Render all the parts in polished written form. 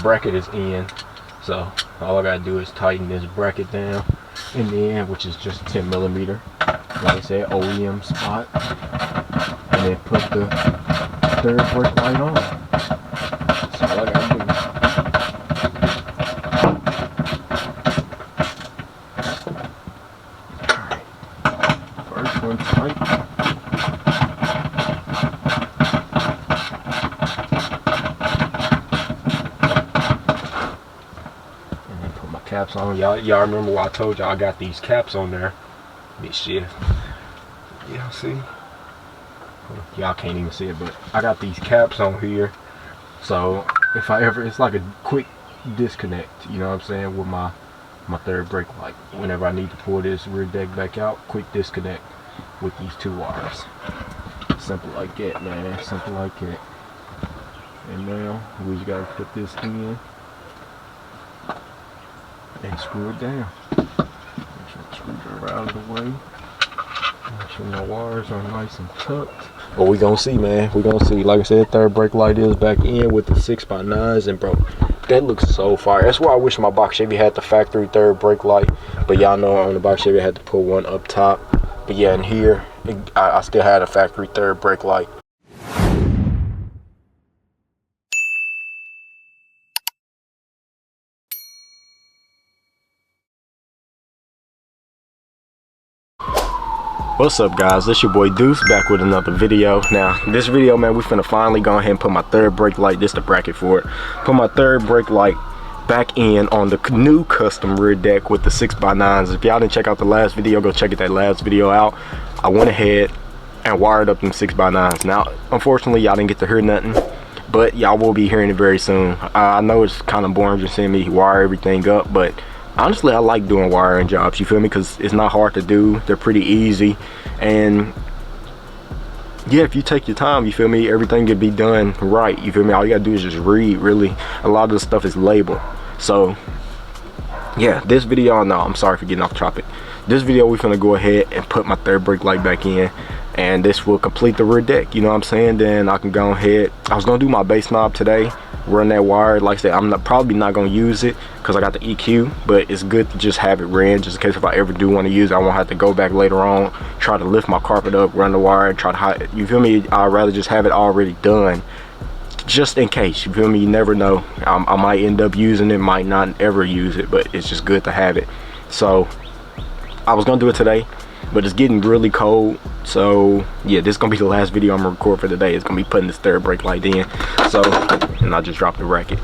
bracket is in, so all I gotta do is tighten this bracket down in the end, which is just 10 millimeter, like I said, OEM spot, and then put the third brake light on. That's all I gotta do. Alright, first one tight. Caps on. Y'all remember what I told y'all? I got these caps on there. This shit. Y'all see? Y'all can't even see it, but I got these caps on here. So if I ever, it's like a quick disconnect, you know what I'm saying, with my third brake light. Whenever I need to pull this rear deck back out, quick disconnect with these two wires. Simple like that, man. Simple like that. And now we just gotta put this in and screw it down. Make sure the screwdriver out of the way. Make sure my wires are nice and tucked. But we gonna see, man. We gonna see. Like I said, third brake light is back in with the 6x9s, and bro, that looks so fire. That's why I wish my box Chevy had the factory third brake light. But y'all know on the box Chevy I had to put one up top. But yeah, in here I still had a factory third brake light. What's up, guys? It's your boy Deuce back with another video. Now this video, man, we finna finally go ahead and put my third brake light, this the bracket for it, put my third brake light back in on the new custom rear deck with the 6x9s. If y'all didn't check out the last video, go check that last video out. I went ahead and wired up them 6x9s. Now unfortunately y'all didn't get to hear nothing, but y'all will be hearing it very soon. I know it's kind of boring just seeing me wire everything up, but honestly, I like doing wiring jobs, you feel me? Because it's not hard to do. They're pretty easy. And yeah, if you take your time, you feel me, everything can be done right, you feel me? All you gotta do is just read, really. A lot of the stuff is labeled. So yeah, this video, no, I'm sorry for getting off topic. This video, we're gonna go ahead and put my third brake light back in, and this will complete the rear deck, you know what I'm saying? Then I can go ahead, I was gonna do my base knob today, run that wire. Like I said, I'm probably not gonna use it because I got the EQ, but it's good to just have it ran, just in case if I ever do want to use it, I won't have to go back later on, try to lift my carpet up, run the wire, try to hide, you feel me? I'd rather just have it already done, just in case, you feel me? You never know. I might end up using it, might not ever use it, but it's just good to have it. So I was gonna do it today, but it's getting really cold, so yeah, this is gonna be the last video I'm gonna record for today. It's gonna be putting this third brake light in. So, and I just dropped the racket.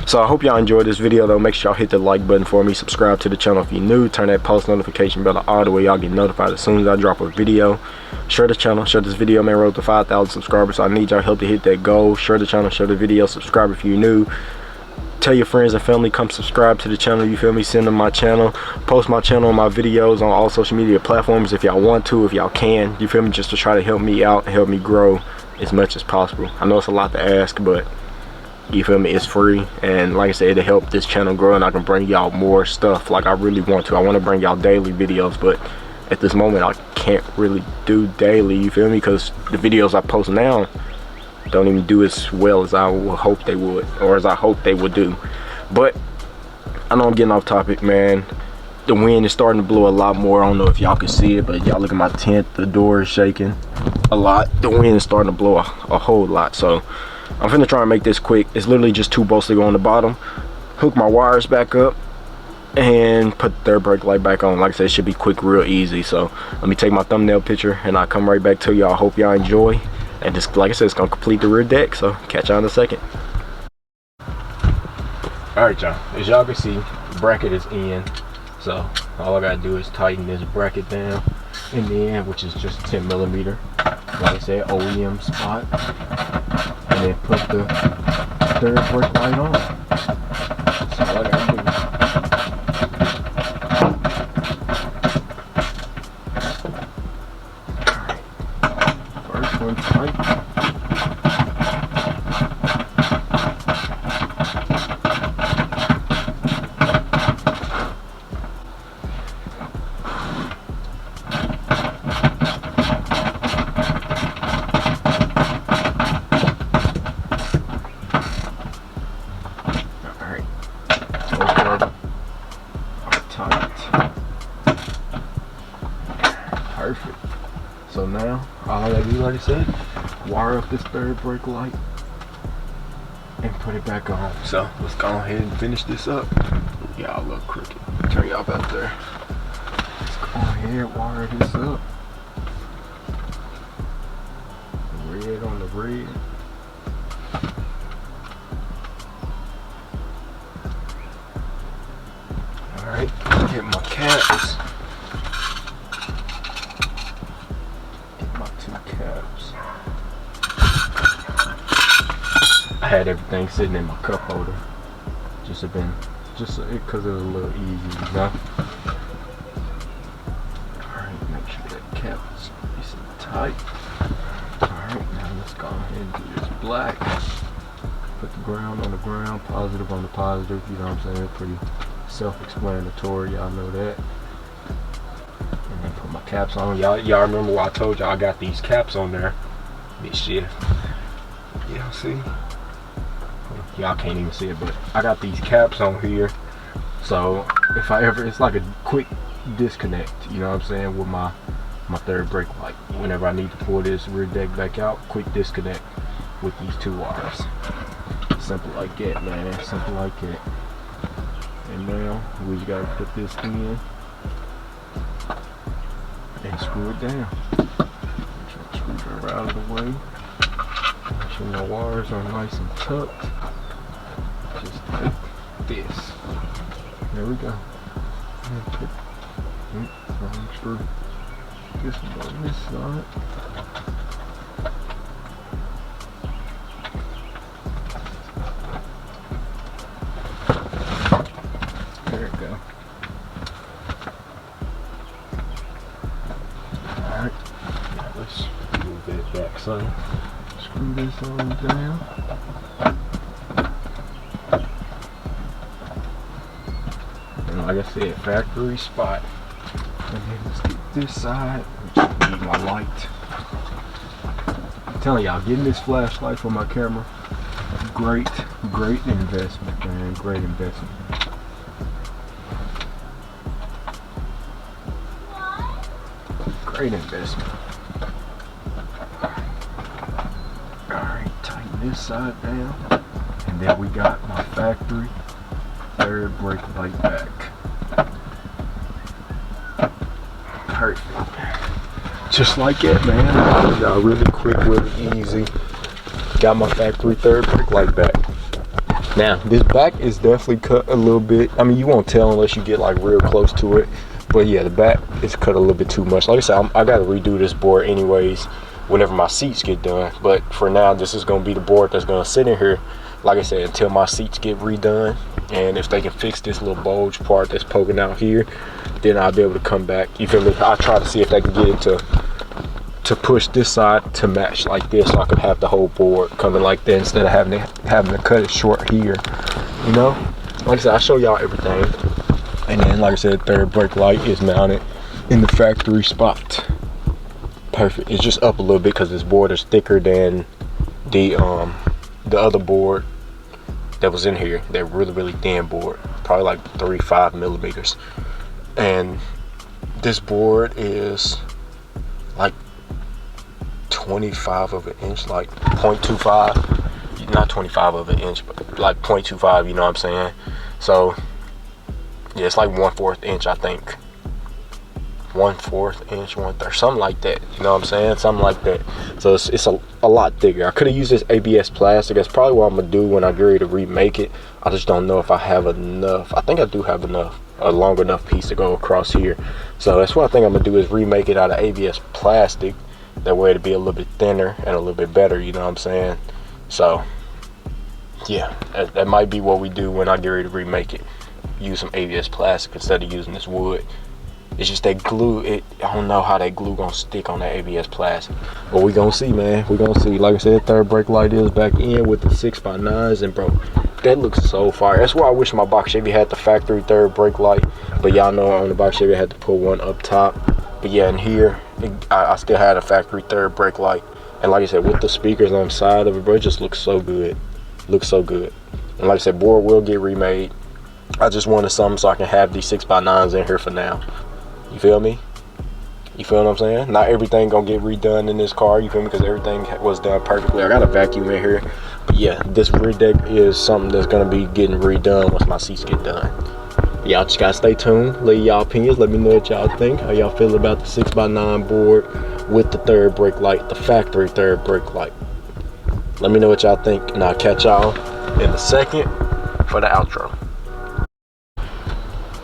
So I hope y'all enjoyed this video though. Make sure y'all hit the like button for me, subscribe to the channel if you're new, turn that post notification bell on the way y'all get notified as soon as I drop a video. Share the channel, share this video, man. Road to 5,000 subscribers, so I need y'all help to hit that goal. Share the channel, share the video, subscribe if you're new. Tell your friends and family, come subscribe to the channel, you feel me? Send them my channel, post my channel and my videos on all social media platforms if y'all want to, if y'all can, you feel me? Just to try to help me out and help me grow as much as possible. I know it's a lot to ask, but you feel me, it's free, and like I said, it'll help this channel grow, and I can bring y'all more stuff like I really want to. I want to bring y'all daily videos, but at this moment I can't really do daily, you feel me? Because the videos I post now don't even do as well as I would hope they would, or as I hope they would do. But I know I'm getting off topic, man. The wind is starting to blow a lot more. I don't know if y'all can see it, but y'all look at my tent, the door is shaking a lot. The wind is starting to blow a whole lot. So I'm finna try and make this quick. It's literally just 2 bolts to go on the bottom, hook my wires back up, and put the third brake light back on. Like I said, it should be quick, real easy. So let me take my thumbnail picture and I'll come right back to y'all. Hope y'all enjoy. And just like I said, it's gonna complete the rear deck, so catch y'all in a second. Alright y'all, as y'all can see, the bracket is in, so all I gotta do is tighten this bracket down in the end, which is just 10 millimeter, like I said, OEM spot, and then put the third brake light on. That's all I gotta do. One tight. all I gotta do, like I said, wire up this third brake light and put it back on. So let's go ahead and finish this up. Y'all look crooked. Turn y'all back there. Let's go ahead, wire this up. Red on the red. Alright, get my caps. Get my 2 caps. I had everything sitting in my cup holder. Just because it was a little easy, you know? Alright, make sure that cap is nice and tight. Alright, now let's go ahead and do this black. Put the ground on the ground, positive on the positive, you know what I'm saying? Pretty self-explanatory, y'all know that. And then put my caps on. Y'all remember what I told y'all I got these caps on there this shift. Y'all see? Y'all can't even see it, but I got these caps on here. So if I ever, it's like a quick disconnect, you know what I'm saying, with my third brake light. Whenever I need to pull this rear deck back out, quick disconnect with these 2 wires. Simple like that, man. Simple like that. And now we just gotta put this in and screw it down. Screw it out of the way. Make sure my wires are nice and tucked. Just like this. There we go. Wrong screw. This one on this side. There we go. Alright. Now let's move that back side. Screw this on down. And like I said, factory spot. And then let's get this side, which need my light. I'm telling y'all, getting this flashlight for my camera, great investment, man. Great investment. Great investment. Alright, tighten this side down. And then we got my factory third brake light back. Perfect. Just like that, man. Y'all really quick, really easy. Got my factory third brake light back. Now, this back is definitely cut a little bit. I mean, you won't tell unless you get like real close to it. But yeah, the back is cut a little bit too much. Like I said, I gotta redo this board anyways whenever my seats get done. But for now, this is gonna be the board that's gonna sit in here, like I said, until my seats get redone. And if they can fix this little bulge part that's poking out here, then I'll be able to come back. You feel me? I'll try to see if they can get it to push this side to match like this, so I could have the whole board coming like that instead of having to cut it short here. You know, like I said, I'll show y'all everything. And then, like I said, third brake light is mounted in the factory spot. Perfect. It's just up a little bit because this board is thicker than the other board that was in here. They're really thin board, probably like 3-5 millimeters. And this board is like 25 of an inch, like 0.25, not 25 of an inch, but like 0.25, you know what I'm saying? So yeah, it's like 1/4 inch, I think. 1/4 inch, 1/3, something like that, you know what I'm saying? Something like that. So it's a lot thicker. I could have used this ABS plastic. That's probably what I'm gonna do when I get ready to remake it. I just don't know if I have enough. I think I do have enough, a long enough piece to go across here. So that's what I think I'm gonna do, is remake it out of ABS plastic. That way it'll be a little bit thinner and a little bit better, you know what I'm saying? So yeah, that might be what we do when I get ready to remake it. Use some ABS plastic instead of using this wood. It's just that glue, I don't know how that glue gonna stick on that ABS plastic, but we gonna see, man. We gonna see. Like I said, third brake light is back in with the 6x9s, and bro, that looks so fire. That's why I wish my box Chevy had the factory third brake light, but y'all know on the box Chevy I had to put one up top. But yeah, in here I still had a factory third brake light, and like I said, with the speakers on the side of it, bro, it just looks so good. Looks so good. And like I said, board will get remade. I just wanted something so I can have these 6x9s in here for now. You feel me? You feel what I'm saying? Not everything gonna get redone in this car, you feel me? Because everything was done perfectly. I got a vacuum in here. But yeah, this rear deck is something that's gonna be getting redone once my seats get done. Y'all just gotta stay tuned. Leave y'all opinions. Let me know what y'all think. How y'all feel about the 6x9 board with the third brake light, the factory third brake light. Let me know what y'all think, and I'll catch y'all in a second for the outro.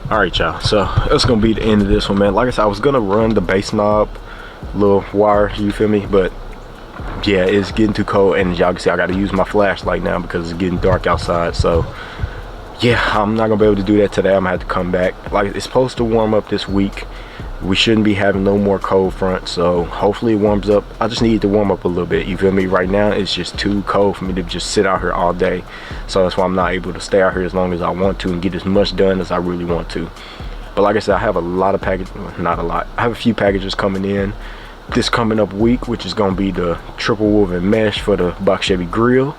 All right, y'all, so that's gonna be the end of this one, man. Like I said, I was gonna run the bass knob little wire, you feel me, but yeah, it's getting too cold, and y'all can see I gotta use my flashlight now because it's getting dark outside. So yeah, I'm not gonna be able to do that today. I'm gonna have to come back. Like, it's supposed to warm up this week. We shouldn't be having no more cold front, so hopefully it warms up. I just need it to warm up a little bit, you feel me? Right now it's just too cold for me to just sit out here all day, so that's why I'm not able to stay out here as long as I want to and get as much done as I really want to. But like I said, I have a lot of packages, not a lot, I have a few packages coming in this coming up week, which is going to be the triple woven mesh for the box Chevy grill,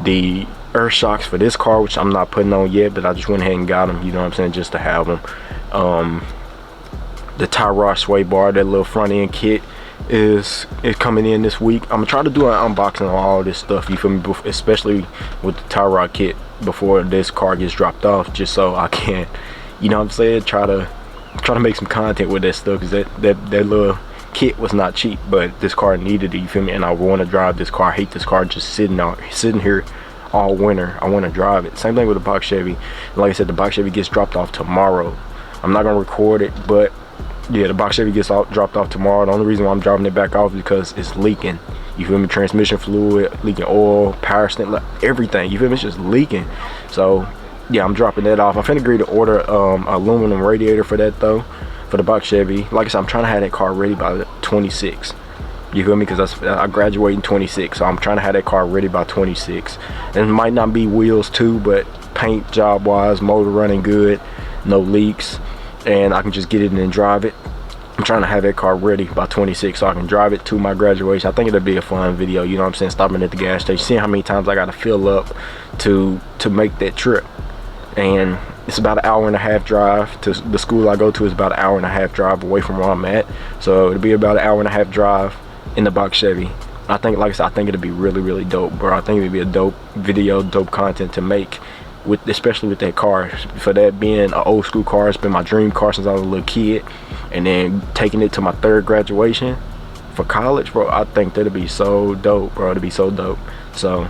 the earth shocks for this car, which I'm not putting on yet, but I just went ahead and got them, you know what I'm saying, just to have them. The tie rod sway bar, that little front end kit is coming in this week. I'm gonna try to do an unboxing on all this stuff, you feel me, especially with the tie rod kit before this car gets dropped off, just so I can, you know what I'm saying, try to make some content with that stuff, because that little kit was not cheap, but this car needed it, you feel me, and I want to drive this car. I hate this car just sitting here all winter. I want to drive it. Same thing with the box Chevy. Like I said, the box Chevy gets dropped off tomorrow. I'm not gonna record it, but yeah, the box Chevy gets dropped off tomorrow. The only reason why I'm dropping it back off is because it's leaking, you feel me, transmission fluid leaking, oil, power stent, everything, you feel me, it's just leaking. So yeah, I'm dropping that off. I'm finna agree to order aluminum radiator for that though, for the box Chevy. Like I said, I'm trying to have that car ready by 26, you feel me, because I graduate in 26, so I'm trying to have that car ready by 26. And it might not be wheels too, but paint job wise, motor running good, no leaks, and I can just get it in and drive it. I'm trying to have that car ready by 26 so I can drive it to my graduation. I think it'll be a fun video, you know what I'm saying, stopping at the gas station, seeing how many times I gotta fill up to make that trip. And it's about an hour and a half drive to the school I go to. Is about an hour and a half drive away from where I'm at, so it'll be about an hour and a half drive in the box Chevy. I think, like I said, I think it'll be really dope, bro. I think it'll be a dope video, dope content to make, with especially with that car. For that being an old school car, it's been my dream car since I was a little kid, and then taking it to my 3rd graduation for college, bro, I think that'll be so dope, bro. It'll be so dope. So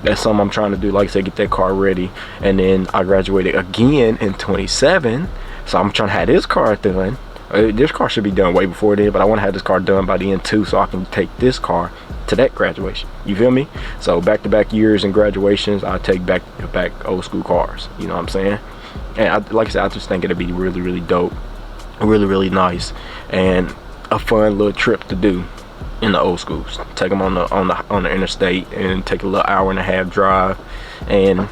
that's something I'm trying to do. Like I said, get that car ready, and then I graduated again in 27, so I'm trying to have this car done. This car should be done way before then, but I want to have this car done by the end too, so I can take this car to that graduation, you feel me? So back-to-back years and graduations, I take back old school cars, you know what I'm saying? And like I said, I just think it'll be really dope, really nice, and a fun little trip to do in the old schools. Take them on the interstate and take a little hour and a half drive and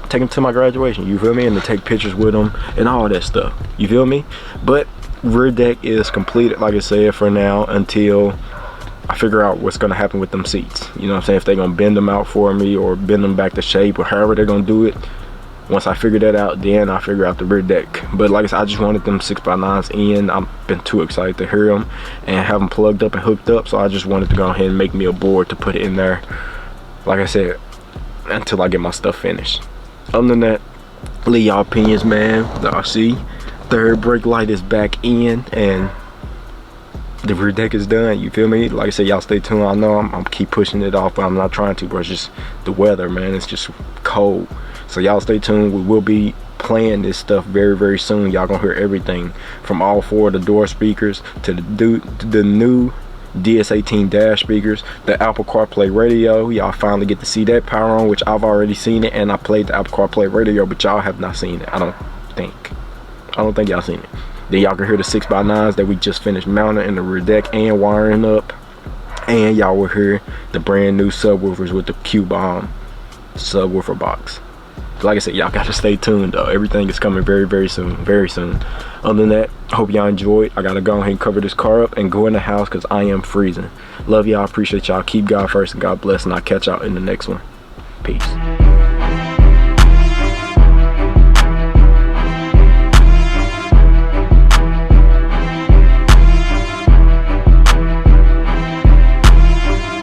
take them to my graduation, you feel me, and to take pictures with them and all that stuff, you feel me? But rear deck is completed, like I said, for now, until I figure out what's gonna happen with them seats, you know what I'm saying, if they're gonna bend them out for me or bend them back to shape or however they're gonna do it. Once I figure that out, then I figure out the rear deck. But like I said, I just wanted them 6x9s in. I've been too excited to hear them and have them plugged up and hooked up, so I just wanted to go ahead and make me a board to put it in there, like I said, until I get my stuff finished. Other than that, leave y'all opinions, man. I see 3rd brake light is back in and the rear deck is done, you feel me? Like I said, y'all stay tuned. I know I'm keep pushing it off, but I'm not trying to, bro. It's just the weather, man. It's just cold. So y'all stay tuned. We will be playing this stuff very soon. Y'all gonna hear everything from all 4 of the door speakers to the new DS18 dash speakers, the Apple CarPlay radio. Y'all finally get to see that power on, which I've already seen it, and I played the Apple CarPlay radio, but y'all have not seen it. I don't think y'all seen it. Then y'all can hear the 6x9s that we just finished mounting in the rear deck and wiring up, and y'all will hear the brand new subwoofers with the Q-Bomb subwoofer box. Like I said, y'all gotta stay tuned though. Everything is coming very soon. Other than that, hope y'all enjoyed. I gotta go ahead and cover this car up and go in the house because I am freezing. Love y'all, appreciate y'all. Keep God first and God bless, and I'll catch y'all in the next one. Peace.